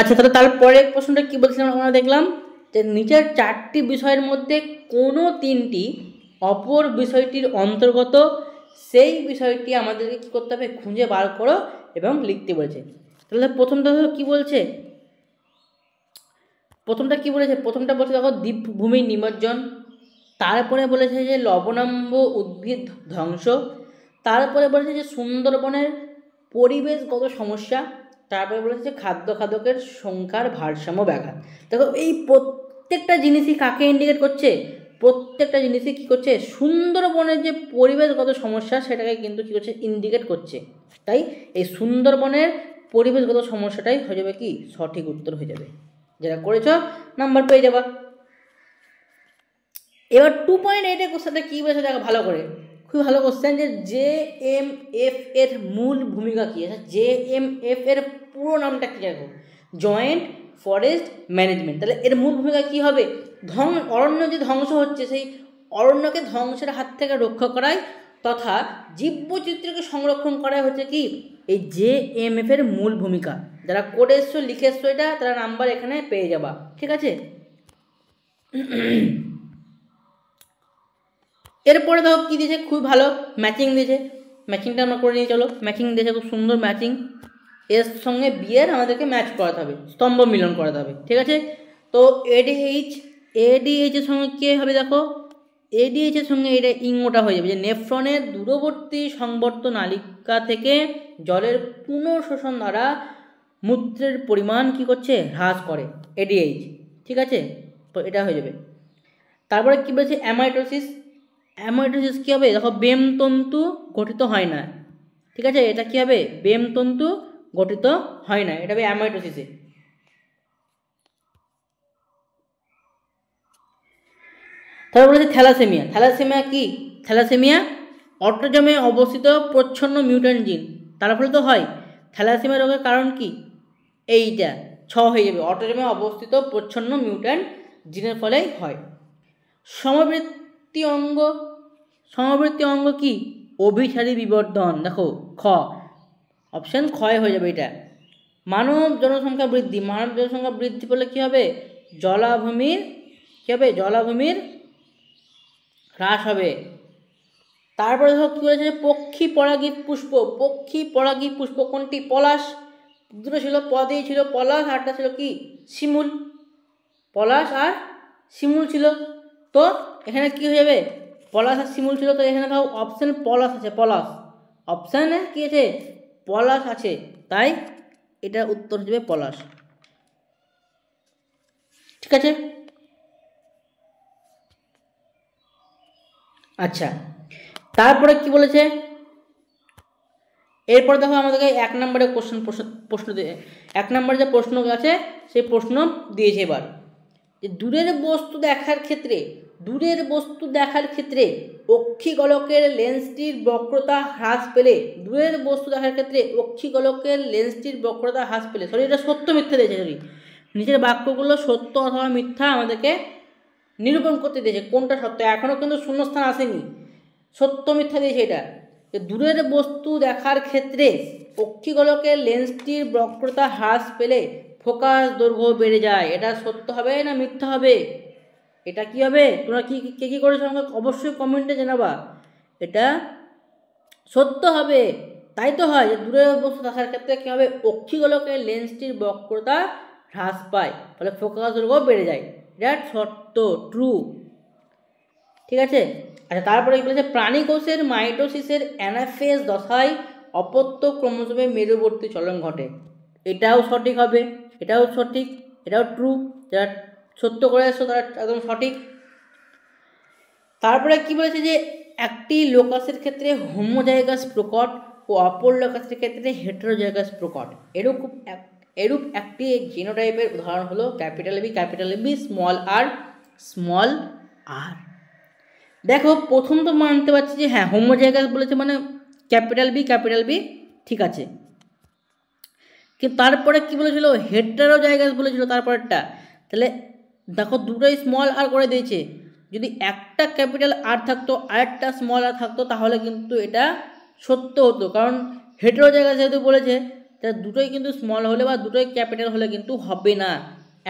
আচ্ছা, তাহলে তারপরে প্রশ্নটা কি বলছিলাম আমরা দেখলাম যে নিচের 4টি বিষয়ের মধ্যে কোনো 3টি অপর বিষয়টির অন্তর্গত, সেই বিষয়টি আমাদেরকে কী করতে হবে, খুঁজে বার করো এবং লিখতে বলেছে। তাহলে প্রথমটা কি বলছে, প্রথমটা বলছে দেখো দ্বীপভূমির নিমজ্জন, তারপরে বলেছে যে লবণাম্ব উদ্ভিদ ধ্বংস, তারপরে বলেছে যে সুন্দরবনের পরিবেশগত সমস্যা, তারপরে বলেছে যে খাদ্যের সংখ্যার ভারসাম্য ব্যাঘাত। দেখো এই প্রত্যেকটা জিনিসই কাকে ইন্ডিকেট করছে, প্রত্যেকটা জিনিসই কী করছে, সুন্দরবনের যে পরিবেশগত সমস্যা সেটাকে কিন্তু কী করছে, ইন্ডিকেট করছে। তাই এই সুন্দরবনের পরিবেশগত সমস্যাটাই হয়ে যাবে কি সঠিক উত্তর হয়ে যাবে। যারা করেছ নাম্বার পেয়ে যাবা। এবার 2.8 কোশ্চেনটা কী বলেছে দেখো ভালো করে, খুব ভালো কোশ্চেন, যে JMF এর মূল ভূমিকা কী আছে। JMF এর পুরো নামটা কী দেখো, জয়েন্ট ফরেস্ট ম্যানেজমেন্ট। তাহলে এর মূল ভূমিকা কী হবে, অরণ্য যে ধ্বংস হচ্ছে সেই অরণ্যকে ধ্বংসের হাত থেকে রক্ষা করায় তথা জীববৈচিত্র্যকে সংরক্ষণ করাই হচ্ছে কি এই JMF এর মূল ভূমিকা। যারা করে এসছো লিখে এসছো এটা, তারা নাম্বার এখানে পেয়ে যাবা, ঠিক আছে। এরপরে দেখো কী দিয়েছে, খুব ভালো ম্যাচিং দিয়েছে, ম্যাচিংটা আমরা করে নিয়ে চলো। ম্যাচিং দিয়েছে খুব সুন্দর ম্যাচিং, এর সঙ্গে বিয়ের আমাদেরকে ম্যাচ করাতে হবে, স্তম্ভ মিলন করাতে হবে, ঠিক আছে। তো এডিএইচের সঙ্গে কী হবে দেখো, এডিএইচের সঙ্গে এটা ইঙ্গটা হয়ে যাবে যে নেফ্রনের দূরবর্তী সংবর্ত নালিকা থেকে জলের পুনঃশোষণ দ্বারা মূত্রের পরিমাণ কী করছে, হ্রাস করে, এডিএইচ, ঠিক আছে। তো এটা হয়ে যাবে। তারপরে কী বলছে, অ্যামাইটোসিস কী হবে দেখো, বেমতন্তু গঠিত হয় না, ঠিক আছে। এটা কী হবে, বেমতন্তু গঠিত হয় না, এটা হবে অ্যামাইটোসিসে। তারপর বলেছে থ্যালাসেমিয়া কি, থ্যালাসেমিয়া অটোজমে অবস্থিত প্রচ্ছন্ন মিউট্যান্ট জিন, তার ফলে তো হয়। থ্যালাসেমিয়া রোগের কারণ কি, এইটা 6 হয়ে যাবে, অটোজমে অবস্থিত প্রচ্ছন্ন মিউট্যান্ট জিনের ফলেই হয়। সমবৃত্তি অঙ্গ কি, অভিসারী বিবর্ধন, দেখো খ, অপশান ক্ষয় হয়ে যাবে এটা। মানব জনসংখ্যা বৃদ্ধি পেলে কী হবে, জলাভূমির হ্রাস হবে। তারপরে দেখো কী বলেছে, পক্ষী পরাগী পুষ্প কোনটি, পলাশ। দুটো ছিল, পদেই ছিল পলাশ, আরটা ছিল কি শিমুল, পলাশ আর শিমুল ছিল। তো এখানে কি হয়ে যাবে, পলাশ আর শিমুল ছিল, তো এখানে দেখো অপশান পলাশ আছে, অপশানে কী আছে, পলাশ আছে, তাই এটা উত্তর হয়ে যাবে পলাশ, ঠিক আছে। আচ্ছা, তারপরে কি বলেছে, এরপর দেখো আমাদেরকে 1 নম্বরে প্রশ্ন দিয়ে 1 নম্বরে যে প্রশ্ন আছে সেই প্রশ্ন দিয়েছে এবার, যে দূরের বস্তু দেখার ক্ষেত্রে অক্ষিগোলকের লেন্সটির বক্রতা হ্রাস পেলে, সরি এটা সত্য মিথ্যা দিয়েছে, নিচের বাক্যগুলো সত্য অথবা মিথ্যা আমাদেরকে নিরূপণ করতে দিয়েছে, কোনটা সত্য, এখনও কিন্তু শূন্যস্থান আসেনি, সত্য মিথ্যা দিয়েছে এটা। যে দূরের বস্তু দেখার ক্ষেত্রে অক্ষিগোলকের লেন্সটির বক্রতা হ্রাস পেলে ফোকাস দৈর্ঘ্য বেড়ে যায়, এটা সত্য হবে না মিথ্যা হবে, এটা কি হবে, তোমরা কি করেছো আমাকে অবশ্যই কমেন্টে জানাবা। এটা সত্য হবে, তাই তো হয় যে দূরের বস্তু দেখার ক্ষেত্রে কী হবে, অক্ষিগোলকের লেন্সটির বক্রতা হ্রাস পায়, ফলে ফোকাস দৈর্ঘ্য বেড়ে যায়, এটা সত্য, ট্রু, ঠিক আছে। আচ্ছা, তারপরে কি বলেছে, প্রাণী কোষের মাইটোসিসের অ্যানাফেজ দশায় অপত্য ক্রোমোজোমের মেরুবর্তী চলন ঘটে, এটাও সঠিক হবে, এটাও সঠিক, এটাও ট্রু, যারা সত্য করে আসছো তারা একদম সঠিক। তারপরে কি বলেছে, যে একটি লোকাসের ক্ষেত্রে হোমোজাইগাস প্রকট ও অপর লোকাসের ক্ষেত্রে হেটেরোজাইগাস প্রকট, এরূপ একটি জিনোটাইপের উদাহরণ হলো B, স্মল r। দেখো প্রথম তো মানতে পারছি যে হ্যাঁ হোমোজাইগাস বলেছে মানে ক্যাপিটাল বি, ঠিক আছে, কিন্তু তারপরে কি বলেছিল, হেটেরোজাইগাস বলেছিল তারপরেরটা, তাহলে দেখো দুটোই স্মল আর করে দিয়েছে, যদি একটা ক্যাপিটাল আর থাকতো আরেকটা স্মল আর থাকতো তাহলে কিন্তু এটা সত্য হতো, কারণ হেটেরোজাইগাস যেহেতু বলেছে তা দুটোই কিন্তু স্মল হলে বা দুটোই ক্যাপিটাল হলে কিন্তু হবে না,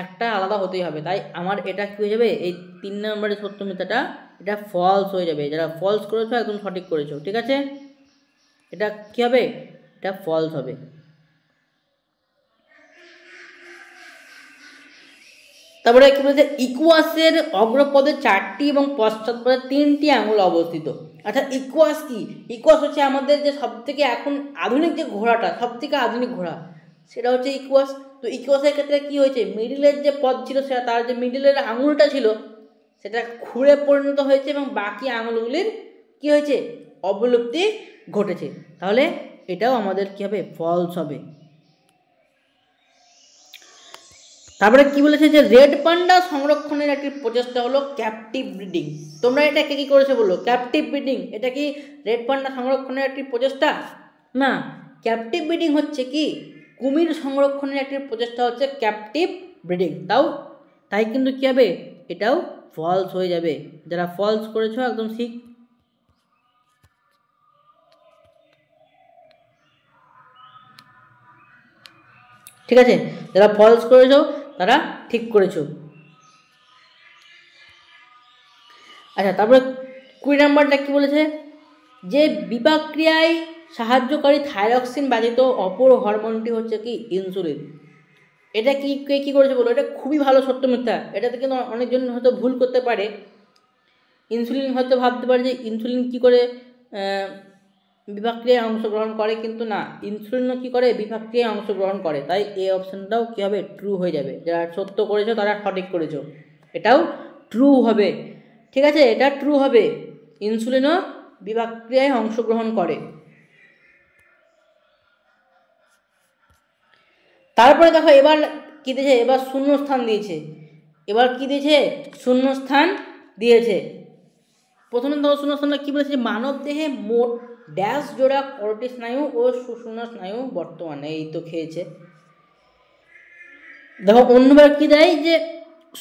একটা আলাদা হতেই হবে। তাই আমার এটা কী হয়ে যাবে, এই 3 নম্বরের সত্য মিথ্যাটা এটা ফলস হয়ে যাবে। যারা ফলস করেছো একদম সঠিক করেছো, ঠিক আছে, এটা কী হবে, এটা ফলস হবে। তারপরে কি বলছে, ইকুয়াসের অগ্রপদে 4টি এবং পশ্চাৎপদে 3টি আঙুল অবস্থিত। আচ্ছা ইকুয়াস কি? ইকুয়াস হচ্ছে আমাদের যে সবথেকে এখন আধুনিক যে ঘোড়াটা, সবথেকে আধুনিক ঘোড়া সেটা হচ্ছে ইকুয়াস। তো ইকুয়াসের ক্ষেত্রে কি হয়েছে, মিডিলের যে পদ ছিল সেটা, তার যে মিডিলের আঙুলটা ছিল সেটা খুঁড়ে পরিণত হয়েছে এবং বাকি আঙুলগুলির কি হয়েছে, অবলুপ্তি ঘটেছে। তাহলে এটাও আমাদের কি হবে, ফলস হবে। তারপরে কি বলেছে যে রেড পান্ডা সংরক্ষণের একটি প্রচেষ্টা হলো ক্যাপটিভ ব্রিডিং। তোমরা এটাকে কি করেছো বলো, ক্যাপটিভ ব্রিডিং, এটা কি রেড পান্ডা সংরক্ষণের একটি প্রচেষ্টা? না, ক্যাপটিভ ব্রিডিং হচ্ছে কি কুমির সংরক্ষণের একটি প্রচেষ্টা হচ্ছে ক্যাপটিভ ব্রিডিং। তাই কিন্তু কি হবে, এটাও ফলস হয়ে যাবে। যারা ফলস করেছো একদম ঠিক আছে, যারা ফলস করেছো তারা ঠিক করেছো। আচ্ছা তারপরে 20 নম্বরটা কি বলেছে, যে বিপাক ক্রিয়ায় সাহায্যকারী থাইরক্সিন ব্যতীত অপর হরমোনটি হচ্ছে কি ইনসুলিন। এটা কি কে কী করেছে বলো, এটা খুবই ভালো সত্য মিথ্যা। এটাতে কিন্তু অনেকজন হয়তো ভুল করতে পারে, ইনসুলিন হয়তো ভাবতে পারে যে ইনসুলিন কী করে বিপাক ক্রিয়ায় অংশগ্রহণ করে, কিন্তু না, ইনসুলিনও কী করে, বিপাক ক্রিয়ায় অংশগ্রহণ করে। তাই এই অপশানটাও কী হবে, ট্রু হয়ে যাবে। যারা সত্য করেছো তারা সঠিক করেছো, এটাও ট্রু হবে, ঠিক আছে, এটা ট্রু হবে, ইনসুলিনও বিপাক ক্রিয়ায় অংশগ্রহণ করে। তারপরে দেখো এবার কী দিয়েছে, এবার শূন্যস্থান দিয়েছে। এবার কি দিয়েছে, শূন্যস্থান দিয়েছে। প্রথমে দেখো শূন্যস্থানটা কী বলেছে, মানব দেহে মোট ড্যাশ জোড়া করোটি স্নায়ু ও সুষুম্ন স্নায়ু বর্তমানে, এই তো খেয়েছে। দেখো অন্যবার কি দেয়, যে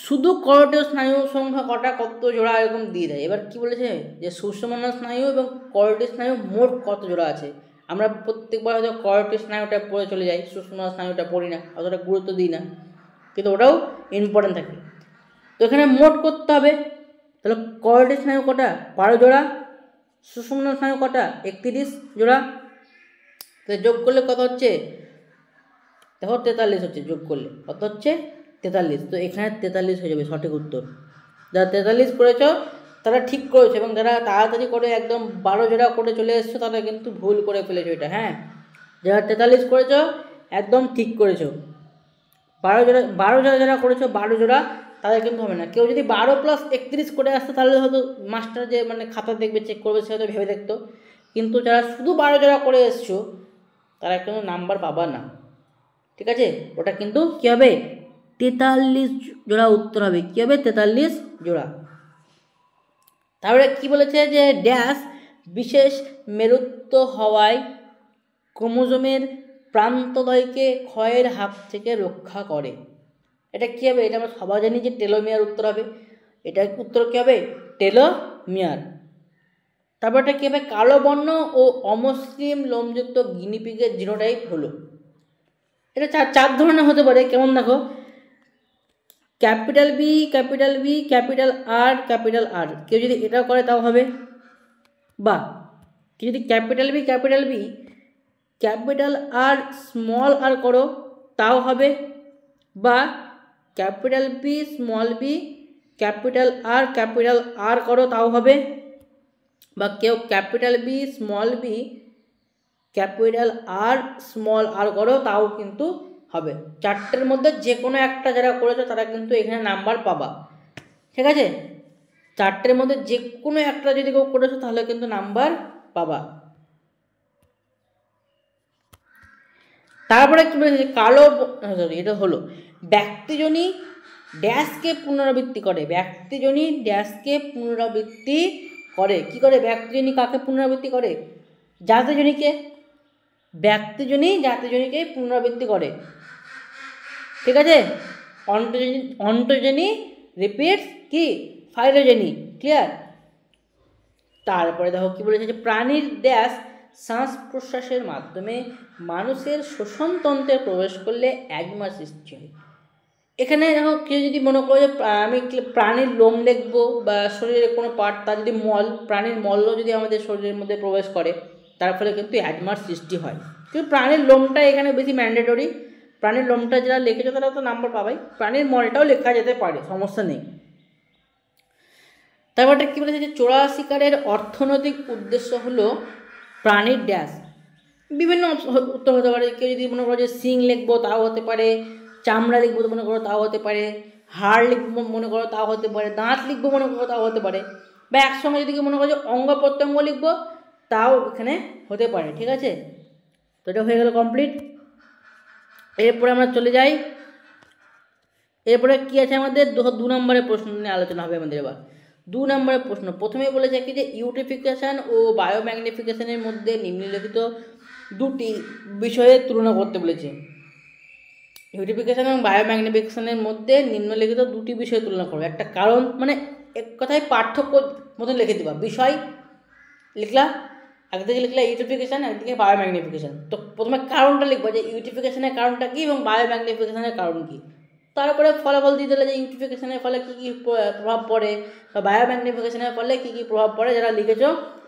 শুধু করোটিয় স্নায়ু সংখ্যা কটা, কত জোড়া, এরকম দিয়ে দেয়। এবার কি বলেছে, যে সুষুম্ন স্নায়ু এবং করোটি স্নায়ু মোট কত জোড়া আছে। আমরা প্রত্যেকবার হয়তো করোটি স্নায়ুটা পড়ে চলে যাই, সুষুম্ন স্নায়ুটা পড়ি না, অতটা গুরুত্ব দিই না, কিন্তু ওটাও ইম্পর্টেন্ট থাকে। তো এখানে মোট করতে হবে, তাহলে করোটি স্নায়ু কটা, 12 জোড়া, সুষুম্ন স্নায়ু কটা, 31 জোড়া। তো যোগ করলে কত হচ্ছে, দেখো 43 হচ্ছে, যোগ করলে কত হচ্ছে, 43। তো এখানে 43 হয়ে যাবে সঠিক উত্তর। যারা 43 করেছ তারা ঠিক করেছো, এবং যারা তাড়াতাড়ি করে একদম 12 জোড়া করে চলে এসছো তারা কিন্তু ভুল করে ফেলেছো এটা। হ্যাঁ, যারা 43 করেছো একদম ঠিক করেছো। 12 জোড়া যারা করেছো 12 জোড়া, তাদের কিন্তু হবে না। কেউ যদি 12 + 31 করে আসতো তাহলে হয়তো মাস্টার যে মানে খাতা দেখবে, চেক করবে, সে হয়তো ভেবে দেখতো। কিন্তু যারা শুধু 12 জোড়া করে এসছো তারা কিন্তু নাম্বার পাবা না, ঠিক আছে, ওটা কিন্তু কী হবে, 43 জোড়া উত্তর হবে, কী হবে, 43 জোড়া। তারপরে কি বলেছে, যে ড্যাশ বিশেষ মেরুত্ব হওয়ায় ক্রোমোজোমের প্রান্তদ্বয়কে ক্ষয়ের হাত থেকে রক্ষা করে। এটা কী হবে, এটা আমরা সবাই জানি যে টেলোমিয়ার উত্তর হবে। এটার উত্তর কী হবে, টেলোমিয়ার। তারপর এটা কী হবে, কালো বর্ণ ও অমসৃণ লোমযুক্ত গিনিপিগের জিনোটাইপ হলো। এটা চার ধরনের হতে পারে, কেমন দেখো, capital B, capital B, capital R, capital R. কেউ যদি এটা করে তাও হবে, বা কেউ যদি capital B, capital B, capital R, small R করো তাও হবে, বা capital B, small B, capital R করো তাও হবে, বা কেউ capital B, small B, capital R, small R করো তাও কিন্তু হবে। চারটের মধ্যে যে কোনো একটা যারা করেছো তারা কিন্তু এখানে নাম্বার পাবা, ঠিক আছে, চারটের মধ্যে যে কোনো একটা যদি কেউ করেছো তাহলে কিন্তু নাম্বার পাবা। তারপরে কি বলেছে, কালো, সরি এটা হলো ব্যক্তিজনী ড্যাশকে পুনরাবৃত্তি করে, ব্যক্তিজনী ড্যাশকে পুনরাবৃত্তি করে। কি করে ব্যক্তিজনী কাকে পুনরাবৃত্তি করে, জাতিজনীকে, ব্যক্তিজনী জাতিজনীকে পুনরাবৃত্তি করে, ঠিক আছে, অন্টোজেনি রিপিটস কি ফাইলোজেনি, ক্লিয়ার। তারপরে দেখো কি বলেছে, যে প্রাণীর ড্যাশ শ্বাস প্রশ্বাসের মাধ্যমে মানুষের শ্বসনতন্ত্রে প্রবেশ করলে অ্যাজমা সৃষ্টি হয়। এখানে দেখো কেউ যদি মনে করো যে আমি প্রাণীর লোম দেখবো বা শরীরের কোনো পার্ট, তার যদি প্রাণীর মলও যদি আমাদের শরীরের মধ্যে প্রবেশ করে, তার ফলে কিন্তু অ্যাজমার সৃষ্টি হয়। কিন্তু প্রাণীর লোমটা এখানে বেশি ম্যান্ডেটরি। প্রাণীর লোমটা যারা লিখেছে তারা তো নাম্বার পাবেই, প্রাণীর মলটাও লেখা যেতে পারে, সমস্যা নেই। তারপরটা কী বলেছে যে চোরা শিকারের অর্থনৈতিক উদ্দেশ্য হলো প্রাণীর ড্যাশ। বিভিন্ন উত্তর হতে পারে। কেউ যদি মনে করো যে শিং লিখবো তাও হতে পারে, চামড়া লিখবো মনে করো তাও হতে পারে, হাড় লিখবো মনে করো তাও হতে পারে, দাঁত লিখবো মনে করো তাও হতে পারে, বা একসঙ্গে যদি মনে করো যে অঙ্গ প্রত্যঙ্গ লিখবো তাও এখানে হতে পারে। ঠিক আছে, তো এটা হয়ে গেল কমপ্লিট। এরপরে আমরা চলে যাই। এরপরে কী আছে আমাদের 2 নম্বরের প্রশ্ন নিয়ে আলোচনা হবে আমাদের। এবার 2 নম্বরের প্রশ্ন প্রথমেই বলেছে কি যে ইউট্রিফিকেশান ও বায়োম্যাগনিফিকেশানের মধ্যে নিম্নলিখিত দুটি বিষয়ে তুলনা করতে বলেছে। ইউট্রিফিকেশান এবং বায়োম্যাগনিফিকেশানের মধ্যে নিম্নলিখিত দুটি বিষয়ে তুলনা করবে। একটা কারণ, মানে এক কথায় পার্থক্য মতন লিখে দেবা। বিষয় লিখলা, একদিকে লিখলা ইউট্রিফিকেশান, একদিকে বায়োম্যাগনিফিকেশান। তো প্রথমে কারণটা লিখবো যে ইউট্রিফিকেশানের কারণটা কী এবং বায়োম্যাগনিফিকেশানের কারণ কী। তারপরে ফলাফল দিয়ে দিলে যে ইউট্রিফিকেশানের ফলে কী কী প্রভাব পড়ে বা বায়োম্যাগনিফিকেশানের ফলে কী কী প্রভাব পড়ে। যারা লিখেছ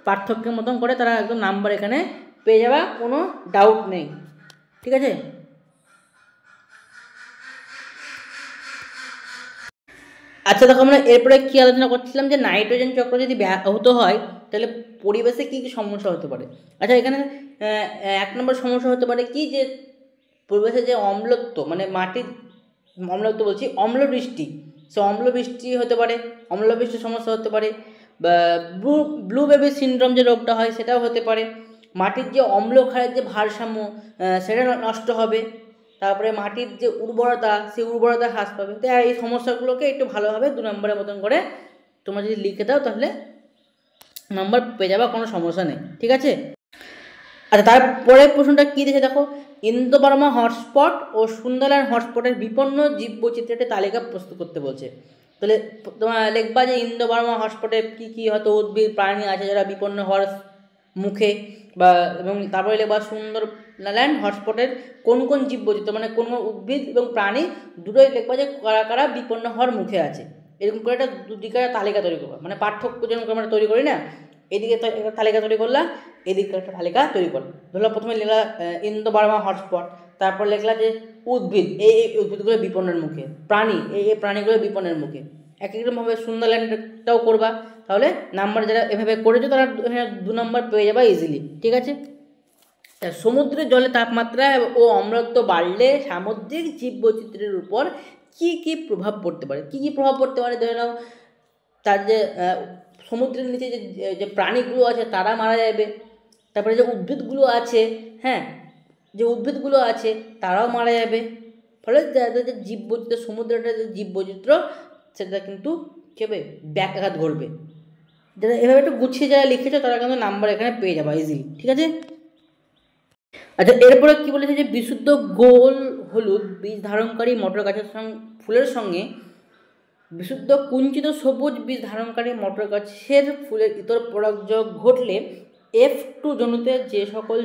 পার্থক্যের মতন করে তারা একদম নাম্বার এখানে পেয়ে যাবা, কোনো ডাউট নেই। ঠিক আছে, আচ্ছা দেখো আমরা এরপরে কী আলোচনা করছিলাম যে নাইট্রোজেন চক্র যদি ব্যাহত হয় তাহলে পরিবেশে কী কী সমস্যা হতে পারে। আচ্ছা এখানে 1 নম্বর সমস্যা হতে পারে কি যে পরিবেশে যে অম্লত্ব, মানে মাটির অম্লত্ব বলছি অম্লবৃষ্টি, সে অম্লবৃষ্টি হতে পারে, অম্লবৃষ্টির সমস্যা হতে পারে, বা ব্লু বেবি সিনড্রোম যে রোগটা হয় সেটাও হতে পারে। মাটির যে অম্ল ক্ষারের যে ভারসাম্য সেটা নষ্ট হবে। তারপরে মাটির যে উর্বরতা, সেই উর্বরতা হ্রাস পাবে। তাই এই সমস্যাগুলোকে একটু ভালোভাবে 2 নম্বরের মতন করে তোমরা যদি লিখে দাও তাহলে নাম্বার পেয়ে যাবে, কোনো সমস্যা নেই। ঠিক আছে, আচ্ছা তারপরে প্রশ্নটা কী দিয়েছে দেখো, ইন্দো-বার্মা হটস্পট ও সুন্দরলান হটস্পটের বিপন্ন জীববৈচিত্র্যের তালিকা প্রস্তুত করতে বলছে। তাহলে তোমার লিখবা যে ইন্দো-বার্মা হটস্পটে কী কী হয়তো উদ্ভিদ প্রাণী আছে যারা বিপন্ন হওয়ার মুখে, বা এবং তারপরে লিখবা সুন্দরল্যান্ড হটস্পটের কোন কোন জীববৈচিত্র্য, মানে কোন কোন উদ্ভিদ এবং প্রাণী দুটোই লিখবা যে কারা কারা বিপন্ন হওয়ার মুখে আছে। এরকম করে একটা দুদিকে তালিকা তৈরি করবা, মানে পার্থক্য যেরকম আমরা তৈরি করি না, এদিকে একটা তালিকা তৈরি করলা, এদিকে একটা তালিকা তৈরি করো। ধরো প্রথমে লিখলা ইন্দো-বার্মা হটস্পট, তারপর লিখলা যে উদ্ভিদ, এই উদ্ভিদগুলো বিপন্নের মুখে, প্রাণী এই প্রাণীগুলো বিপন্নের মুখে। একই রকমভাবে সুন্দরল্যান্ডটাও করবা, তাহলে নাম্বার যারা এভাবে করেছো তারা 2 নম্বর পেয়ে যাবা ইজিলি। ঠিক আছে, সমুদ্রের জলে তাপমাত্রা ও অম্লত্ব বাড়লে সামুদ্রিক জীববৈচিত্র্যের উপর কী কী প্রভাব পড়তে পারে। কী কী প্রভাব পড়তে পারে, ধরে নাও তার যে সমুদ্রের নিচে যে প্রাণীগুলো আছে তারা মারা যাবে, তারপরে যে উদ্ভিদগুলো আছে, হ্যাঁ যে উদ্ভিদগুলো আছে তারাও মারা যাবে। ফলে যাদের যে জীববৈচিত্র্য, সমুদ্রের যে জীববৈচিত্র্য সেটা কিন্তু কী হবে, ব্যাঘাত ঘটবে। যারা এভাবে একটু গুছিয়ে যারা লিখেছো তারা কিন্তু নাম্বার এখানে পেয়ে যাবে ইজিলি। ঠিক আছে, আচ্ছা এরপরে কী বলেছে যে বিশুদ্ধ গোল হলুদ বীজ ধারণকারী মটর গাছের ফুলের সঙ্গে বিশুদ্ধ কুঞ্চিত সবুজ বীজ ধারণকারী মটর গাছের ফুলের ইতর পরাগযোগ ঘটলে F2 জনুতে যে সকল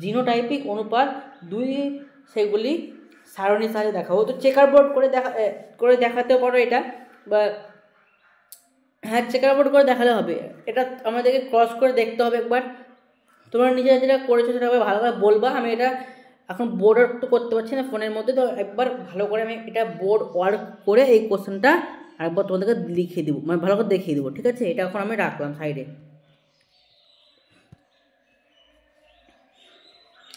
জিনোটাইপিক অনুপাত 2 সেগুলি সারণী সাহায্যে দেখাবো। তো চেকার বোর্ড করে দেখাতে পারো এটা, বা হ্যাঁ চেকার বোর্ড করে দেখালে হবে। এটা আমাদেরকে ক্রস করে দেখতে হবে একবার। তোমরা নিজেরা যেটা করেছো সেটা ভালোভাবে বলবা। আমি এটা এখন বোর্ড তো করতে পারছি না ফোনের মধ্যে, তো একবার ভালো করে আমি এটা বোর্ড ওয়ার্ক করে এই কোশ্চেনটা একবার তোমাদেরকে লিখিয়ে দেবো, মানে ভালো করে দেখিয়ে দেবো। ঠিক আছে, এটা এখন আমি রাখলাম সাইডে।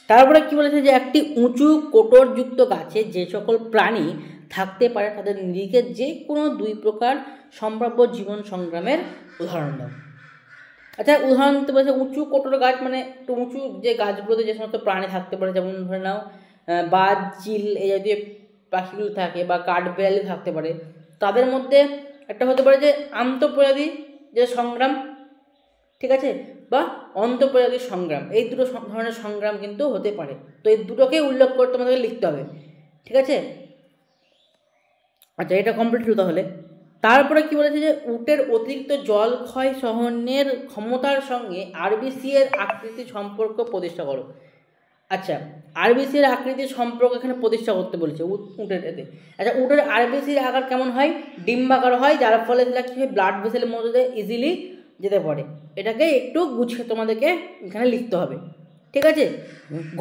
তারপরে কি বলেছে যে একটি উঁচু কোটরযুক্ত গাছে যে সকল প্রাণী থাকতে পারে তাদের নিরিখে যে কোনো 2 প্রকার সম্ভাব্য জীবন সংগ্রামের উদাহরণ দাও। আচ্ছা উদাহরণ দিতে বলেছে উঁচু কোটর গাছ, মানে একটু উঁচু যে গাছগুলোতে যে সমস্ত প্রাণী থাকতে পারে, যেমন ধরে নাও বাজ, চিল এই জাতীয় পাখিগুলো থাকে, বা কাঠবিড়ালি থাকতে পারে। তাদের মধ্যে একটা হতে পারে যে আন্তঃপ্রজাতি যে সংগ্রাম, ঠিক আছে, বা অন্তঃপ্রজাতির সংগ্রাম, এই দুটো ধরনের সংগ্রাম কিন্তু হতে পারে। তো এই দুটোকে উল্লেখ করে তোমাদেরকে লিখতে হবে। ঠিক আছে, আচ্ছা এটা কমপ্লিট হলো তাহলে। তারপরে কি বলেছে যে উটের অতিরিক্ত জল ক্ষয় সহনের ক্ষমতার সঙ্গে আরবিসি এর আকৃতি সম্পর্ক প্রতিষ্ঠা করো। আচ্ছা, আরবিসির আকৃতির সম্পর্ক এখানে প্রতিষ্ঠা করতে বলেছে উটের এতে। আচ্ছা, উটের আরবিসির আকার কেমন হয়? ডিম্বাকার হয়, যার ফলে সেটা কী হয়, ব্লাড ভেসেলের মধ্যে দিয়ে ইজিলি যেতে পারে। এটাকে একটু গুছিয়ে তোমাদেরকে এখানে লিখতে হবে, ঠিক আছে?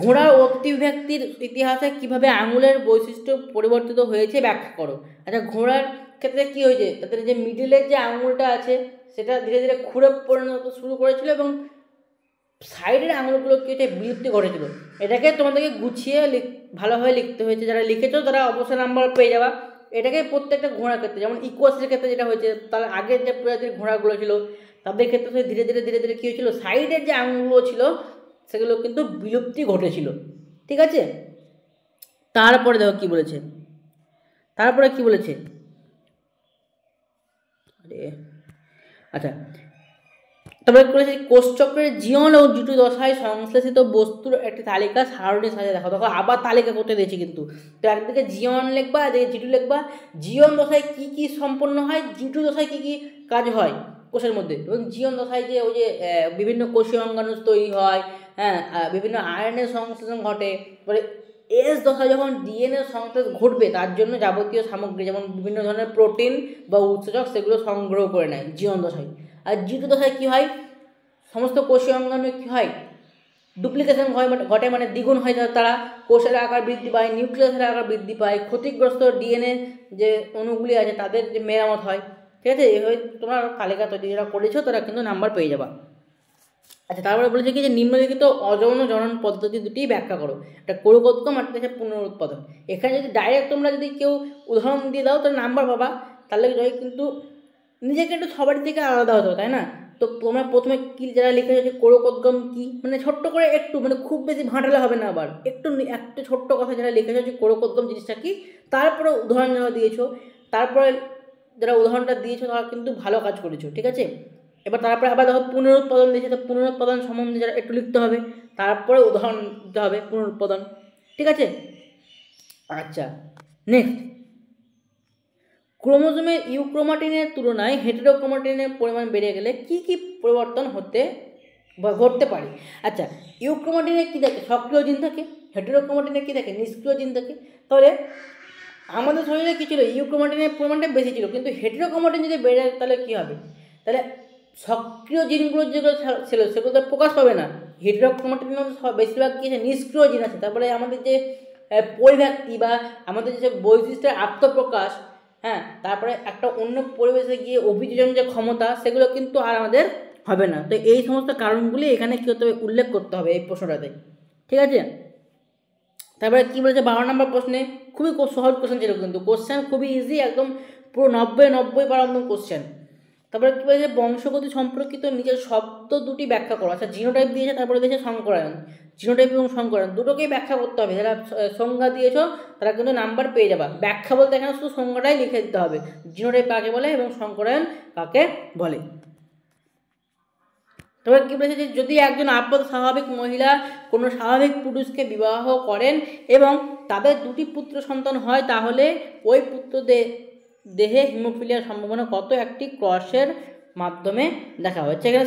ঘোড়ার অতিব্যক্তির ইতিহাসে কিভাবে আঙুলের বৈশিষ্ট্য পরিবর্তিত হয়েছে ব্যাখ্যা করো। আচ্ছা, ঘোড়ার ক্ষেত্রে কী হয়েছে, তাদের যে মিডিলের যে আঙুলটা আছে সেটা ধীরে ধীরে খুঁড়ে পরিণত শুরু করেছিল এবং সাইডের আঙুলগুলো কেটে বিলুপ্তি ঘটেছিল। এটাকে তোমাদেরকে গুছিয়ে ভালোভাবে লিখতে হয়েছে। যারা লিখেছো তারা অবশ্যই নাম্বার পেয়ে যাবা। এটাকে প্রত্যেকটা ঘোড়ার ক্ষেত্রে, যেমন ইকুয়াসের ক্ষেত্রে যেটা হয়েছে, তার আগের যে প্রজাতির ঘোড়াগুলো ছিল তাদের ক্ষেত্রে ধীরে ধীরে ধীরে ধীরে কী হয়েছিল, সাইডের যে আঙুলগুলো ছিল সেগুলো কিন্তু বিলুপ্তি ঘটেছিল, ঠিক আছে? তারপরে দেখো কী বলেছে, তারপরে কী বলেছে, আচ্ছা, তারপরে করেছে কোষচক্রের জিয়ন ও জিটু দশায় সংশ্লেষিত বস্তুর একটি তালিকা সারণীর সাথে দেখো। দেখো আবার তালিকা করতে দিয়েছি কিন্তু, তো একদিকে জিয়ন লিখবা, এদিকে জিটু লিখবা। জিয়ন দশায় কী কী সম্পন্ন হয়, জিটু দশায় কী কী কাজ হয় কোষের মধ্যে, এবং জিয়ন দশায় যে ওই যে বিভিন্ন কোষীয় অঙ্গাণু তৈরি হয়, হ্যাঁ, বিভিন্ন আয়নের সংশ্লেষণ ঘটে। তারপরে এস দশায় যখন ডিএনএ সংশ্লেষ ঘটবে তার জন্য যাবতীয় সামগ্রী যেমন বিভিন্ন ধরনের প্রোটিন বা উৎসেচক সেগুলো সংগ্রহ করে নেয় জিয়ন দশায়। আর জিটু দশায় কী হয়, সমস্ত কোষীয় অঙ্গাণু কী হয়, ডুপ্লিকেশন ঘটে, মানে দ্বিগুণ হয়, তারা কোষের আকার বৃদ্ধি পায়, নিউক্লিয়াসের আকার বৃদ্ধি পায়, ক্ষতিগ্রস্ত ডিএনএ যে অণুগুলি আছে তাদের যে মেরামত হয়, ঠিক আছে? এইভাবে তোমরা তালিকা তৈরি যারা করেছো তারা কিন্তু নাম্বার পেয়ে যাবা। আচ্ছা, তারপরে বলেছে কি যে নিম্নলিখিত অযৌন জনন পদ্ধতি দুটি ব্যাখ্যা করো। একটা কোরুকোদ্গম আর একটা পুনরুৎপাদন। এখানে যদি ডাইরেক্ট তোমরা যদি কেউ উদাহরণ দিয়ে দাও তাহলে নাম্বার পাবা, তাহলে কিন্তু নিজেকে একটু সবার থেকে আলাদা হতো, তাই না? তো তোমরা প্রথমে কি যারা লিখেছো যে কোরুকোদ্গম কি, মানে ছোট্ট করে একটু, মানে খুব বেশি ভাঁটালে হবে না, আবার একটু একটা ছোট্ট কথা যারা লিখেছো যে কোরুকোদ্গম জিনিসটা কি, তারপরে উদাহরণ যারা দিয়েছো, তারপরে যারা উদাহরণটা দিয়েছো তারা কিন্তু ভালো কাজ করেছো, ঠিক আছে? এবার তারপরে আবার দেখো পুনরুৎপাদন দিয়েছে, তো পুনরুৎপাদন সম্বন্ধে যারা একটু লিখতে হবে, তারপরে উদাহরণ দিতে হবে পুনরুৎপাদন, ঠিক আছে? আচ্ছা, নেক্সট, ক্রোমোজোমের ইউক্রোমাটিনের তুলনায় হেটেরোক্রোমাটিনের পরিমাণ বেড়ে গেলে কি কি পরিবর্তন ঘটতে পারে? আচ্ছা, ইউক্রোমাটিনে কী থাকে, সক্রিয় জিন থাকে, হেটেরোক্রোমাটিনে কী থাকে, নিষ্ক্রিয় জিন থাকে। তাহলে আমাদের শরীরে কী ছিল, ইউক্রোমাটিনের পরিমাণটা বেশি ছিল, কিন্তু হেটেরোক্রোমাটিন যদি বেড়ে যায় তাহলে কী হবে, তাহলে সক্রিয় জিনগুলো যেগুলো ছিল সেগুলো তো প্রকাশ পাবে না। হেটেরোক্রোমাটিনের বেশিরভাগ কী আছে, নিষ্ক্রিয় জিন আছে। তারপরে আমাদের যে পরিব্যক্তি বা আমাদের যে বৈশিষ্ট্যের আত্মপ্রকাশ, হ্যাঁ, তারপরে একটা অন্য পরিবেশে গিয়ে অভিযোজন যে ক্ষমতা সেগুলো কিন্তু আর আমাদের হবে না। তো এই সমস্ত কারণগুলি এখানে কী করতে হবে, উল্লেখ করতে হবে এই প্রশ্নটাতে, ঠিক আছে? তারপরে কী বলেছে 12 নম্বর প্রশ্নে, খুবই সহজ কোশ্চেন ছিল কিন্তু, কোশ্চেন খুবই ইজি, একদম পুরো 90 কোশ্চেন। তারপরে কী বলেছে, বংশগতি সম্পর্কিত নিজের শব্দ দুটি ব্যাখ্যা করো। আচ্ছা, জিনোটাইপ দিয়েছে, তারপরে দিয়েছে সংকরায়ন। জিনোটাইপ এবং সংকরায়ন দুটোকেই ব্যাখ্যা করতে হবে। যারা সংজ্ঞা দিয়েছো তারা কিন্তু নাম্বার পেয়ে যাবা। ব্যাখ্যা বলতে এখানে শুধু সংজ্ঞাটাই লিখে দিতে হবে, জিনোটাইপ কাকে বলে এবং সংকরায়ন কাকে বলে। তবে কী বলেছে যে যদি একজন আবদ্ধ স্বাভাবিক মহিলা কোনো স্বাভাবিক পুরুষকে বিবাহ করেন এবং তাদের দুটি পুত্র সন্তান হয়, তাহলে ওই পুত্রদের দেহে হিমোফিলিয়ার সম্ভাবনা কত একটি ক্রসের মাধ্যমে দেখা হচ্ছে। এখানে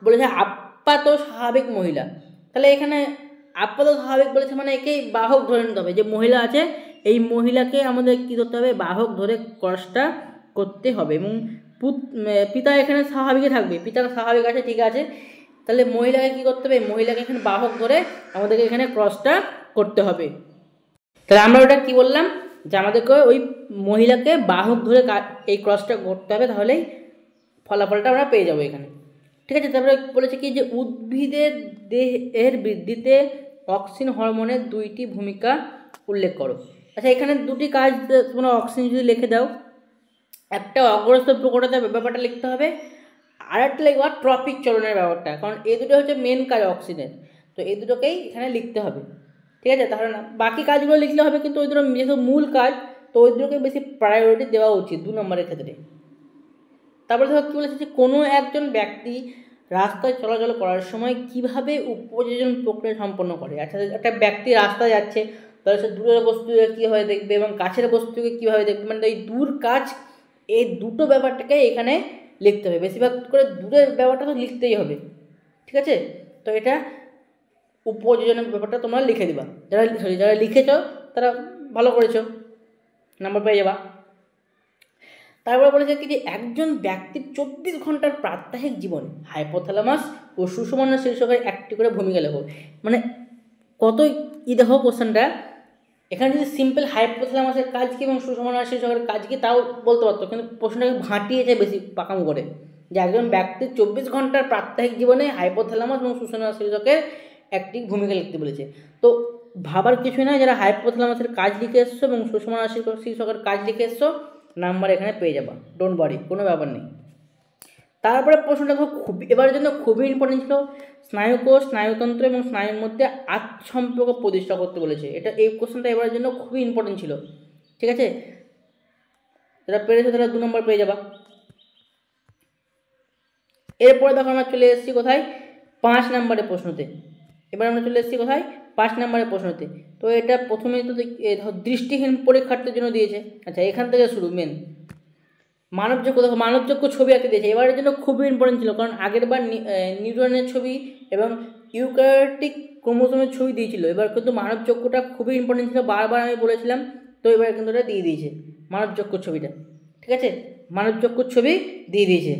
বলেছে আপাত স্বাভাবিক মহিলা, তাহলে এখানে আপাত স্বাভাবিক বলেছে মানে একেই বাহক ধরে নিতে হবে, যে মহিলা আছে এই মহিলাকে আমাদের কী করতে হবে, বাহক ধরে ক্রসটা করতে হবে। এবং পিতা এখানে স্বাভাবিকই থাকবে, পিতার স্বাভাবিক আছে, ঠিক আছে, তাহলে মহিলাকে কী করতে হবে, মহিলাকে এখানে বাহক ধরে আমাদেরকে এখানে ক্রসটা করতে হবে। তাহলে আমরা ওটা কী বললাম, যে আমাদেরকে ওই মহিলাকে বাহক ধরে এই ক্রসটা করতে হবে, তাহলেই ফলাফলটা আমরা পেয়ে যাবো এখানে, ঠিক আছে? তারপরে বলেছে কি যে উদ্ভিদের দেহের বৃদ্ধিতে অক্সিন হরমোনের দুইটি ভূমিকা উল্লেখ করো। আচ্ছা, এখানে দুটি কাজ তোমরা অক্সিন যদি লিখে দাও, একটা অগ্রস্ত প্রকটতার ব্যাপারটা লিখতে হবে, আর একটা লিখবা ট্রপিক চলনের ব্যাপারটা, কারণ এই দুটো হচ্ছে মেন কাজ অক্সিজেন, তো এই দুটোকেই এখানে লিখতে হবে, ঠিক আছে? তাহলে না বাকি কাজগুলো লিখলে হবে, কিন্তু ওই দুটো যেহেতু মূল কাজ, তো ওই দুটোকে বেশি প্রায়োরিটি দেওয়া উচিত 2 নম্বরের ক্ষেত্রে। তারপরে ধরো কী বলেছে যে কোনো একজন ব্যক্তি রাস্তায় চলাচল করার সময় কিভাবে উপযোজন প্রক্রিয়া সম্পন্ন করে। আচ্ছা, একটা ব্যক্তি রাস্তায় যাচ্ছে, তাহলে সে দূরের বস্তুকে কীভাবে দেখবে এবং কাছের বস্তুকে কীভাবে দেখবে, মানে এই দূর কাজ এই দুটো ব্যাপারটাকে এখানে লিখতে হবে, বেশিরভাগ করে দূরের ব্যাপারটা তো লিখতেই হবে, ঠিক আছে। তো এটা উপযোজনের ব্যাপারটা তোমরা লিখে দিবা, যারা লিখেছ তারা ভালো করেছো, নাম্বার পেয়ে যাবা। তারপরে বলেছে কি যে একজন ব্যক্তির 24 ঘন্টার প্রাত্যহিক জীবন হাইপোথ্যালামাস ও সুষুম্না শীর্ষকের একটি করে ভূমিকা লেখো। মানে কত দেখো কোশ্চেনটা, এখানে যদি সিম্পল হাইপোথ্যালামাসের কাজ কি এবং সুষুম্না শীর্ষকের কাজ কি তাও বলতে পারতো, কিন্তু প্রশ্নটাকে ভাটিয়েছে বেশি পাকামো করে, যে একজন ব্যক্তির 24 ঘন্টার প্রাত্যহিক জীবনে হাইপোথ্যালামাস এবং সুষুম্না শীর্ষকের একটি ভূমিকা লিখতে বলেছে। তো ভাবার কিছুই নয়, যারা হাইপোথ্যালামাসের কাজ লিখে এসছো এবং সুষুম্না শীর্ষকের কাজ লিখে এসছো নাম্বার এখানে পেয়ে যাবা, ডোন্ট ওয়ারি, কোনো ব্যাপার নেই। তারপরে প্রশ্নটা খুবই এবারের জন্য খুবই ইম্পর্টেন্ট ছিল, স্নায়ুকোষ, স্নায়ুতন্ত্র এবং স্নায়ুর মধ্যে আত্মসম্পর্ক প্রতিষ্ঠা করতে বলেছে। এই কোশ্চেনটা এবারের জন্য খুবই ইম্পর্টেন্ট ছিল, ঠিক আছে। যারা পেরেছো তারা 2 নম্বর পেয়ে যাবা। এরপরে দেখো আমরা চলে এসেছি কোথায়, 5 নম্বরের প্রশ্নতে। এবার আমরা চলে এসেছি কোথায়, 5 নম্বরের প্রশ্নতে। তো এটা প্রথমে তো দৃষ্টিহীন পরীক্ষার্থীর জন্য দিয়েছে। আচ্ছা, এখান থেকে শুরু মেন মানবযোগ্য। দেখো মানবযোগ্য ছবি আঁকে দিয়েছে, এবারের জন্য খুবই ইম্পর্টেন্ট ছিল, কারণ আগের বার নিউরনের ছবি এবং ইউক্যারিওটিক ক্রোমোসোমের ছবি দিয়েছিল, এবার কিন্তু মানবযোগ্যটা খুবই ইম্পর্টেন্ট ছিল, বারবার আমি বলেছিলাম। তো এবার কিন্তু এটা দিয়ে দিয়েছে মানবযোগ্য ছবিটা, ঠিক আছে, মানবযোগ্য ছবি দিয়ে দিয়েছে।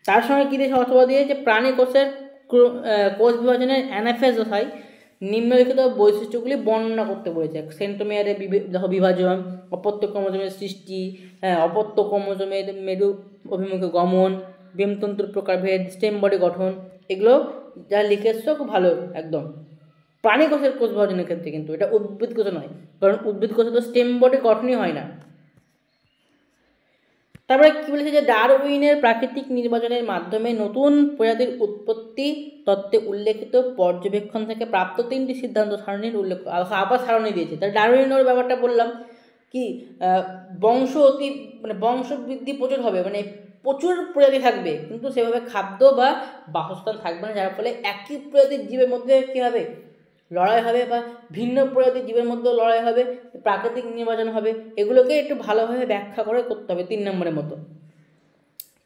তার সঙ্গে কী দিয়েছে অথবা দিয়েছে প্রাণী কোষের কোষ বিভাজনের অ্যানাফেজ দশায় নিম্নলিখিত বৈশিষ্ট্যগুলি বর্ণনা করতে বলেছে। সেন্ট্রোমিয়ারের দেখো বিভাজন, অপত্য ক্রোমোজোমের সৃষ্টি, অপত্য ক্রোমোজোমের মেরু অভিমুখে গমন, বেমতন্তুর প্রকারভেদ, স্টেম বডি গঠন, এগুলো যা লিখে এসছো খুব ভালো একদম। প্রাণী কোষের কোষ বিভাজনের ক্ষেত্রে কিন্তু এটা উদ্ভিদ কোষে নয়, কারণ উদ্ভিদ কোষে তো স্টেম বডি গঠনই হয় না। তারপরে কী বলেছে যে ডারউইনের প্রাকৃতিক নির্বাচনের মাধ্যমে নতুন প্রজাতির উৎপত্তি তত্ত্বে উল্লেখিত পর্যবেক্ষণ থেকে প্রাপ্ত 3টি সিদ্ধান্ত সারণীর উল্লেখ, আবার সারণী দিয়েছে। তাহলে ডারউইনের ব্যাপারটা বললাম কি, বংশবৃদ্ধি প্রচুর হবে, মানে প্রচুর প্রজাতি থাকবে, কিন্তু সেভাবে খাদ্য বা বাসস্থান থাকবে না, যার ফলে একই প্রজাতির জীবের মধ্যে কী হবে, লড়াই হবে, বা ভিন্ন প্রজাতির জীবের মধ্যেও লড়াই হবে, প্রাকৃতিক নির্বাচন হবে। এগুলোকে একটু ভালোভাবে ব্যাখ্যা করে করতে হবে 3 নম্বরের মতো,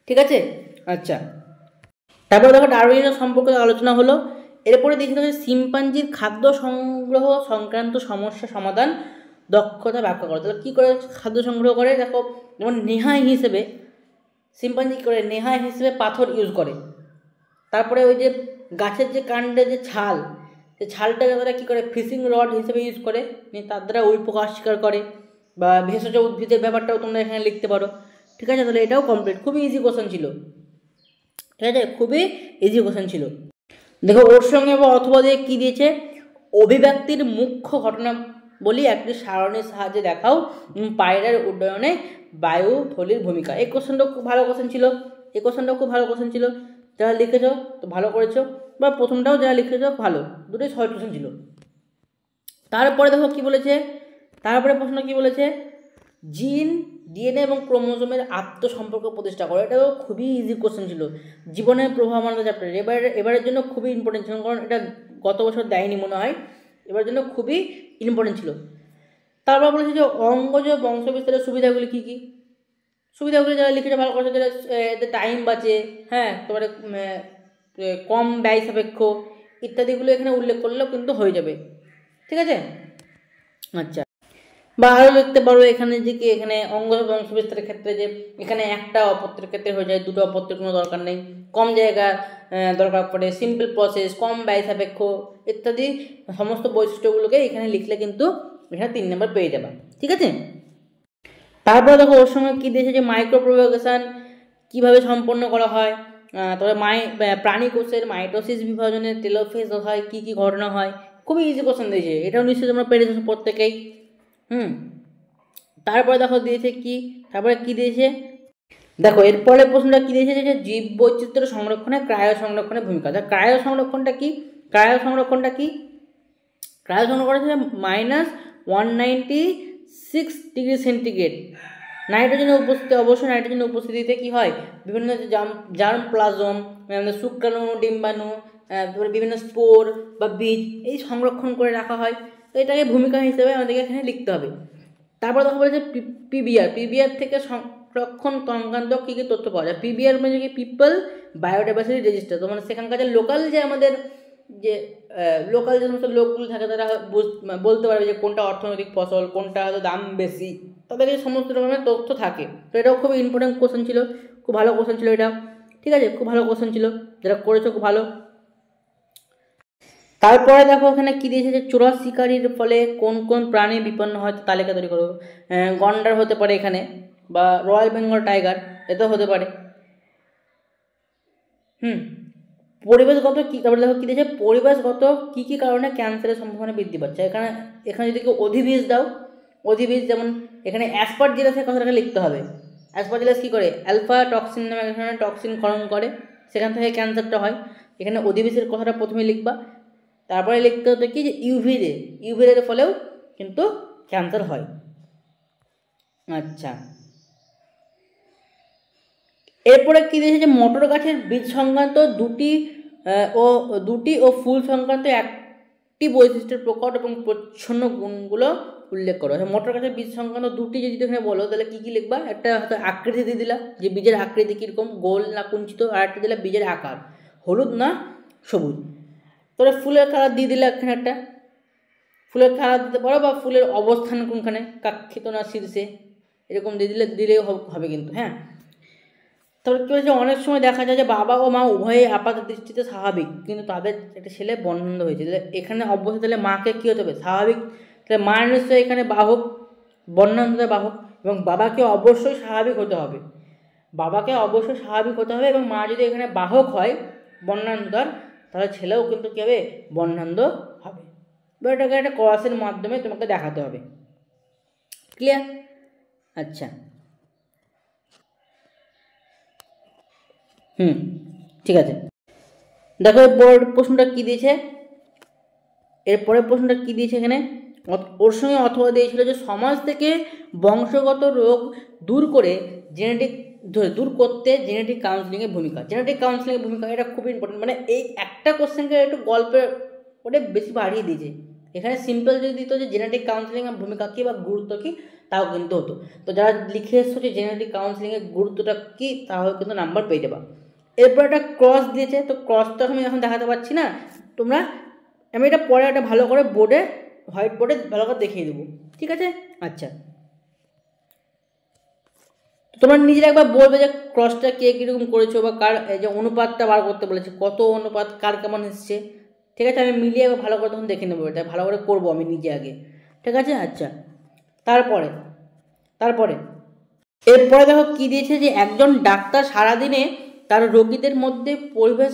ঠিক আছে। আচ্ছা, তারপরে দেখো ডারউইনের সম্পর্কে আলোচনা হলো। এরপরে দেখতে হবে শিম্পাঞ্জির খাদ্য সংগ্রহ সংক্রান্ত সমস্যা সমাধান দক্ষতা ব্যাখ্যা করো। তাহলে কী করে খাদ্য সংগ্রহ করে, দেখো যেমন নেহাই হিসেবে শিম্পাঞ্জি কী করে, নেহাই হিসেবে পাথর ইউজ করে। তারপরে ওই যে গাছের যে কাণ্ডে যে ছাল, সেই ছালটাকে তারা কী করে ফিশিং রড হিসেবে ইউজ করে, তার দ্বারা ওই পোকা শিকার করে। বা ভেষজ উদ্ভিদের ব্যাপারটাও তোমরা এখানে লিখতে পারো, ঠিক আছে। তাহলে এটাও কমপ্লিট, খুবই ইজি কোশ্চেন ছিল, ঠিক আছে, খুবই ইজি কোশ্চেন ছিল। দেখো ওর সঙ্গে অথবা দিয়ে কী দিয়েছে, অভিব্যক্তির মুখ্য ঘটনা বলি একটি সারণীর সাহায্যে দেখাও পায়রার উড্ডয়নে বায়ু থলির ভূমিকা। এই কোশ্চেনটাও খুব ভালো কোশ্চেন ছিল, যারা লিখেছো তো ভালো করেছো, বা প্রথমটাও যারা লিখেছো ভালো, দুটোই সহজ কোশ্চেন ছিল। তারপরে দেখো কী বলেছে, তারপরে প্রশ্ন কী বলেছে, জিন, ডিএনএ এবং ক্রোমোজোমের আত্মসম্পর্ক প্রতিষ্ঠা করো। এটাও খুবই ইজি কোশ্চেন ছিল, জীবনের প্রভাব আমাদের চ্যাপ্টার। এবারের জন্য খুবই ইম্পর্টেন্ট ছিল, কারণ এটা গত বছর দেয়নি মনে হয়, এবারের জন্য খুবই ইম্পর্টেন্ট ছিল। তারপর বলেছে যে অঙ্গজ বংশবিস্তারের সুবিধাগুলি কী কী, সুবিধাগুলি যারা লিখেছে ভালো করেছে, যারা এতে টাইম বাঁচে, হ্যাঁ, তোমার কম ব্যয় সাপেক্ষ ইত্যাদিগুলো এখানে উল্লেখ করলেও কিন্তু হয়ে যাবে, ঠিক আছে। আচ্ছা, বা আরও লিখতে পারো এখানে যে কি, এখানে অঙ্গ বংশবিস্তারের ক্ষেত্রে যে এখানে একটা অপত্যের ক্ষেত্রে হয়ে যায়, দুটো অপত্যের কোনো দরকার নেই, কম জায়গা দরকার পড়ে, সিম্পল প্রসেস, কম ব্যয় সাপেক্ষ ইত্যাদি সমস্ত বৈশিষ্ট্যগুলোকে এখানে লিখলে কিন্তু এখানে 3 নম্বর পেয়ে যাবে, ঠিক আছে। তারপরে দেখো ওর সঙ্গে কী দিয়েছে যে মাইক্রোপ্রোপাগেশন কীভাবে সম্পন্ন করা হয়, তবে প্রাণী কোষের মাইটোসিস বিভাজনের টেলোফেজ হয়, কী কী ঘটনা হয়, খুবই ইজি কোশ্চেন দিয়েছে, এটাও নিশ্চয়ই তোমরা পেরেছো প্রত্যেকেই। তারপরে দেখো দিয়েছে কি, তারপরে কি দিয়েছে দেখো এরপরে প্রশ্নটা কী দিয়েছে যে জীব বৈচিত্র্য সংরক্ষণে ক্রায়ো সংরক্ষণের ভূমিকা। ক্রায়ো সংরক্ষণটা কি, ক্রায়ো সংরক্ষণ হচ্ছে -196 ডিগ্রি সেন্টিগ্রেড নাইট্রোজেনের উপস্থিতি, অবশ্যই নাইট্রোজেনের উপস্থিতিতে কী হয়, বিভিন্ন জার্ম প্লাজম, শুক্রাণু, ডিম্বাণু, তারপরে বিভিন্ন স্পোর বা বীজ এই সংরক্ষণ করে রাখা হয়। তো এটাকে ভূমিকা হিসেবে আমাদেরকে এখানে লিখতে হবে। তারপর দেখা বলেছে পিবিআর থেকে সংরক্ষণ সংক্রান্ত কী কী তথ্য পাওয়া যায়। পিবিআর মানে কি পিপল বায়োডাইভার্সিটি রেজিস্টার, তো মানে সেখানকার যে লোকাল যে আমাদের যে লোকাল যে সমস্ত লোকগুলো থাকে তারা বলতে পারবে যে কোনটা অর্থনৈতিক ফসল, কোনটা হয়তো দাম বেশি, তাদের এই সমস্ত রকমের তথ্য থাকে। তো এটাও খুব ইম্পর্টেন্ট কোশ্চেন ছিল, খুব ভালো কোশ্চেন ছিল এটা, ঠিক আছে, খুব ভালো কোশ্চেন ছিল, যারা করেছো খুব ভালো। তারপরে দেখো ওখানে কী দিয়েছে যে চোরা শিকারির ফলে কোন কোন প্রাণী বিপন্ন হয় তালিকা তৈরি করো। গন্ডার হতে পারে এখানে, বা রয়্যাল বেঙ্গল টাইগার এটাও হতে পারে। পরিবেশগত কী, তারপরে দেখো কী দিয়েছে পরিবেশগত কী কী কারণে ক্যান্সারের সম্ভাবনা বৃদ্ধি পাচ্ছে। এখানে যদি কেউ অধিবীজ দাও, অধিবীজ যেমন এখানে অ্যাসপারজিলাসের কথাটাকে লিখতে হবে। অ্যাসপারজিলাস কী করে, অ্যালফা টক্সিন নামে এখানে টক্সিন ক্ষরণ করে, সেখান থেকে ক্যান্সারটা হয়। এখানে অধিবীজের কথাটা প্রথমে লিখবা, তারপরে লিখতে হতো কি যে ইউভি রের ফলেও কিন্তু ক্যান্সার হয়। আচ্ছা, এরপরে কী দিয়েছে যে মটর গাছের বীজ সংক্রান্ত দুটি ও ফুল সংক্রান্ত একটি বৈশিষ্ট্যের প্রকট এবং প্রচ্ছন্ন গুণগুলো উল্লেখ করো। মটর গাছের বীজ সংক্রান্ত দুটি যদি এখানে বলো তাহলে কী কী লিখবা, একটা হয়তো আকৃতি দিয়ে দিলা, যে বীজের আকৃতি কীরকম, গোল না কুঞ্চিত, আর একটা দিলা বীজের আকার হলুদ না সবুজ। তোরা ফুলের কালার দিয়ে দিলে এখানে একটা ফুলের কালার দিতে পারো, বা ফুলের অবস্থান কোনখানে, কাক্ষিত না শীর্ষে, এরকম দিলেও হবে কিন্তু। হ্যাঁ, তারপর কী হয়েছে অনেক সময় দেখা যায় যে বাবা ও মা উভয়ে আপাত দৃষ্টিতে স্বাভাবিক, কিন্তু তাদের একটা ছেলে বর্ণান্ধ হয়েছে। তাহলে এখানে অবশ্যই তাহলে মাকে কী হতে হবে, স্বাভাবিক, তাহলে মা নিশ্চয়ই এখানে বাহক, বর্ণান্ধতার বাহক, এবং বাবাকে অবশ্যই স্বাভাবিক হতে হবে, বাবাকে অবশ্যই স্বাভাবিক হতে হবে, এবং মা যদি এখানে বাহক হয় বর্ণান্ধতার, তাহলে ছেলেও কিন্তু কী হবে, বর্ণান্ধ হবে। এবার এটাকে একটা ক্রসের মাধ্যমে তোমাকে দেখাতে হবে। ক্লিয়ার? আচ্ছা, ঠিক আছে। দেখো এরপর প্রশ্নটা কী দিয়েছে, এখানে ওর সঙ্গে অথবা দিয়েছিল যে সমাজ থেকে বংশগত রোগ দূর করতে জেনেটিক কাউন্সিলিংয়ের ভূমিকা। এটা খুব ইম্পর্টেন্ট, মানে এই একটা কোশ্চেনকে একটু গল্পের ওটা বেশি বাড়িয়ে দিয়েছে। এখানে সিম্পল যদি দিত যে জেনেটিক কাউন্সিলিংয়ের ভূমিকা কী বা গুরুত্ব কী, তাও কিন্তু হতো। তো যারা লিখে এসছো যে জেনেটিক কাউন্সিলিংয়ের গুরুত্বটা কী, তাহলে কিন্তু নাম্বার পেয়ে যাবা। এরপর একটা ক্রস দিয়েছে, তো ক্রসটা আমি এখন দেখাতে পারছি না, আমি এটা পরে একটা ভালো করে হোয়াইট বোর্ডে ভালো করে দেখিয়ে দেবো, ঠিক আছে। আচ্ছা, তোমরা নিজেরা একবার বলবে যে ক্রসটা কে কীরকম করেছো, বা কার এই যে অনুপাতটা বার করতে বলেছে, কত অনুপাত কার কেমন এসছে, ঠিক আছে। আমি মিলিয়ে একবার ভালো করে তখন দেখে নেবো, এটা ভালো করে করবো আমি নিজে আগে, ঠিক আছে। আচ্ছা, তারপরে এরপরে দেখো কী দিয়েছে যে একজন ডাক্তার সারাদিনে তার রোগীদের মধ্যে পরিবেশ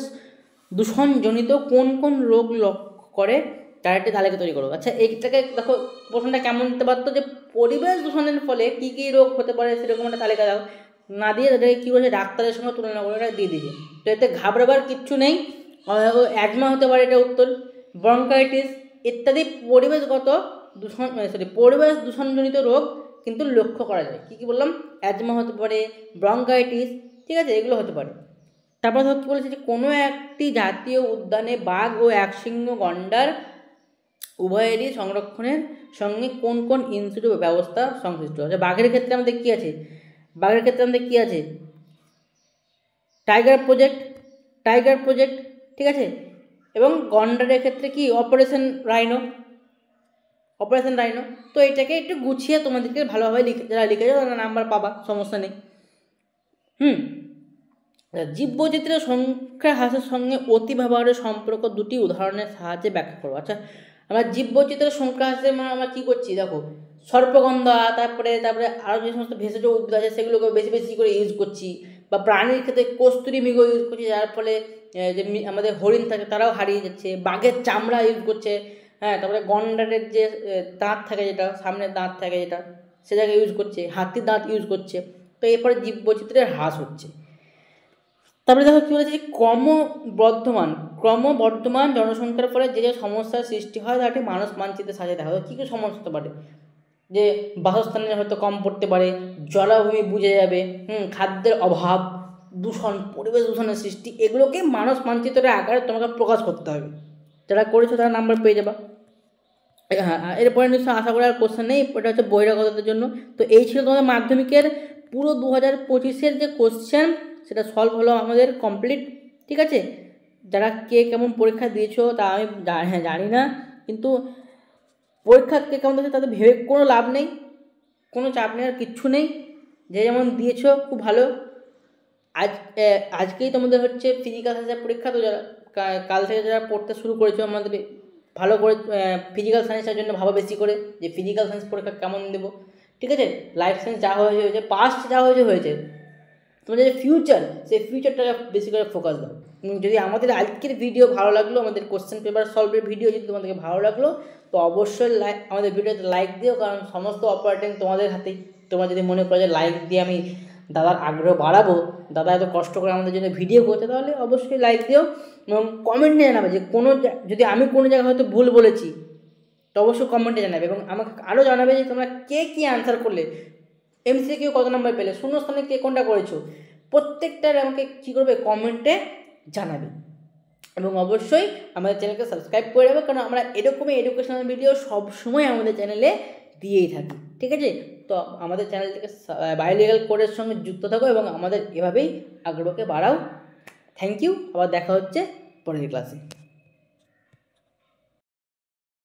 দূষণজনিত কোন কোন রোগ লক্ষ্য করে তার একটা তালিকা তৈরি করো। আচ্ছা, এইটাকে দেখো প্রশ্নটা কেমন দিতে পারতো যে পরিবেশ দূষণের ফলে কী কী রোগ হতে পারে সেরকম একটা তালিকা দাও, না দিয়ে তাদেরকে কী বলছে ডাক্তারের সঙ্গে তুলনা করে এটা দিয়ে দিয়েছে। তো এতে ঘাবড়াবার কিচ্ছু নেই, অ্যাজমা হতে পারে এটা উত্তর, ব্রঙ্কাইটিস ইত্যাদি পরিবেশ দূষণজনিত রোগ কিন্তু লক্ষ্য করা যায়। কী কী বললাম, অ্যাজমা হতে পারে, ব্রঙ্কাইটিস, ঠিক আছে, এগুলো হতে পারে। তারপর ধর কী বলেছে যে কোনো একটি জাতীয় উদ্যানে বাঘ ও একশৃঙ্গ গন্ডার উভয়েরই সংরক্ষণের সঙ্গে কোন কোন ইনস্টিটিউট ব্যবস্থা সংশ্লিষ্ট আছে। বাঘের ক্ষেত্রে আমাদের কী আছে, টাইগার প্রজেক্ট, ঠিক আছে, এবং গন্ডারের ক্ষেত্রে কি অপারেশন রাইনো। তো এটাকে একটু গুছিয়ে তোমাদেরকে ভালোভাবে যারা লিখেছে তারা নাম্বার পাবা, সমস্যা নেই। জীববৈচিত্র্যের সংখ্যা হ্রাসের সঙ্গে অতি ব্যবহারের সম্পর্ক দুটি উদাহরণের সাহায্যে ব্যাখ্যা করবো। আচ্ছা, আমরা জীববৈচিত্র্যের সংখ্যা হ্রাসে আমরা কী করছি দেখো, সর্পগন্ধা, তারপরে আরও যে সমস্ত ভেষজ উদ্ভিদ আছে সেগুলোকে বেশি করে ইউজ করছি, বা প্রাণীর ক্ষেত্রে কস্তুরী মৃগ ইউজ করছি, যার ফলে যে আমাদের হরিণ থাকে তারাও হারিয়ে যাচ্ছে, বাঘের চামড়া ইউজ করছে, হ্যাঁ, তারপরে গন্ডারের যে দাঁত থাকে, যেটা সামনের দাঁত থাকে যেটা, সে জায়গায় ইউজ করছে, হাতির দাঁত ইউজ করছে। তো এরপরে জীববৈচিত্র্যের হ্রাস হচ্ছে। তারপরে দেখো কী বলেছে, ক্রমবর্ধমান জনসংখ্যার ফলে যে সমস্যার সৃষ্টি হয় তাটি মানুষ মানচিত্রে সাজিয়ে দেখা হয়। কী কী সমস্যা হতে পারে, যে বাসস্থানের হয়তো কম পড়তে পারে, জলাভূমি বুঝে যাবে, খাদ্যের অভাব, দূষণ, পরিবেশ দূষণের সৃষ্টি, এগুলোকে মানুষ মানচিত্রের আকারে তোমাকে প্রকাশ করতে হবে। যারা করেছো তারা নাম্বার পেয়ে যাবা। হ্যাঁ, এরপরে নিশ্চয়ই আশা করি আর কোশ্চেন নেই, এটা হচ্ছে বহিরাগতদের জন্য। তো এই ছিল তোমাদের মাধ্যমিকের পুরো 2025-এর যে কোশ্চেন, সেটা সলভ হলো আমাদের কমপ্লিট। ঠিক আছে, যারা কে কেমন পরীক্ষা দিয়েছো তা আমি জানি না, কিন্তু পরীক্ষা কে কেমন দিয়েছে তাদের ভেবে কোনো লাভ নেই, কোনো চাপ নেওয়ার কিচ্ছু নেই। যে যেমন দিয়েছো খুব ভালো। আজ আজকেই তোমাদের হচ্ছে ফিজিক্যাল সায়েন্সের পরীক্ষা। তো যারা কাল থেকে যারা পড়তে শুরু করেছো, আমাদের ভালো করে ফিজিক্যাল সায়েন্সের জন্য ভাবা বেশি করে, যে ফিজিক্যাল সায়েন্স পরীক্ষা কেমন দেবো। ঠিক আছে, লাইফ সায়েন্স যা হয়েছে হয়েছে, পাস্ট যা হয়েছে হয়েছে, তোমাদের যে ফিউচার, সেই ফিউচারটাকে বেশি করে ফোকাস দাও। যদি আমাদের আজকের ভিডিও ভালো লাগলো, আমাদের কোশ্চেন পেপার সলভের ভিডিও যদি তোমাদেরকে ভালো লাগলো, তো অবশ্যই আমাদের ভিডিওতে লাইক দিও, কারণ সমস্ত অপারেটিং তোমাদের হাতেই। তোমরা যদি মনে করো যে লাইক দিয়ে আমি দাদার আগ্রহ বাড়াবো, দাদা এত কষ্ট করে আমাদের জন্য ভিডিও করছে, তাহলে অবশ্যই লাইক দিও এবং কমেন্টে জানাবে যে যদি আমি কোনো জায়গায় হয়তো ভুল বলেছি, তো অবশ্যই কমেন্টে জানাবে। এবং আমাকে আরও জানাবে যে তোমরা কে কী আনসার করলে, এমসিকিউ কত নাম্বার পেলে, শূন্যস্থানে কে কোনটা করেছো, প্রত্যেকটার আমাকে কী করবে, কমেন্টে জানাবে। এবং অবশ্যই আমাদের চ্যানেলকে সাবস্ক্রাইব করে দেবে, কারণ আমরা এরকমই এডুকেশনাল ভিডিও সবসময় আমাদের চ্যানেলে দিয়েই থাকি। ঠিক আছে, তো আমাদের চ্যানেল থেকে বায়োলিগাল কোডের সঙ্গে যুক্ত থাকো এবং আমাদের এভাবেই আগ্রহকে বাড়াও। থ্যাংক ইউ, আবার দেখা হচ্ছে পরের ক্লাসে।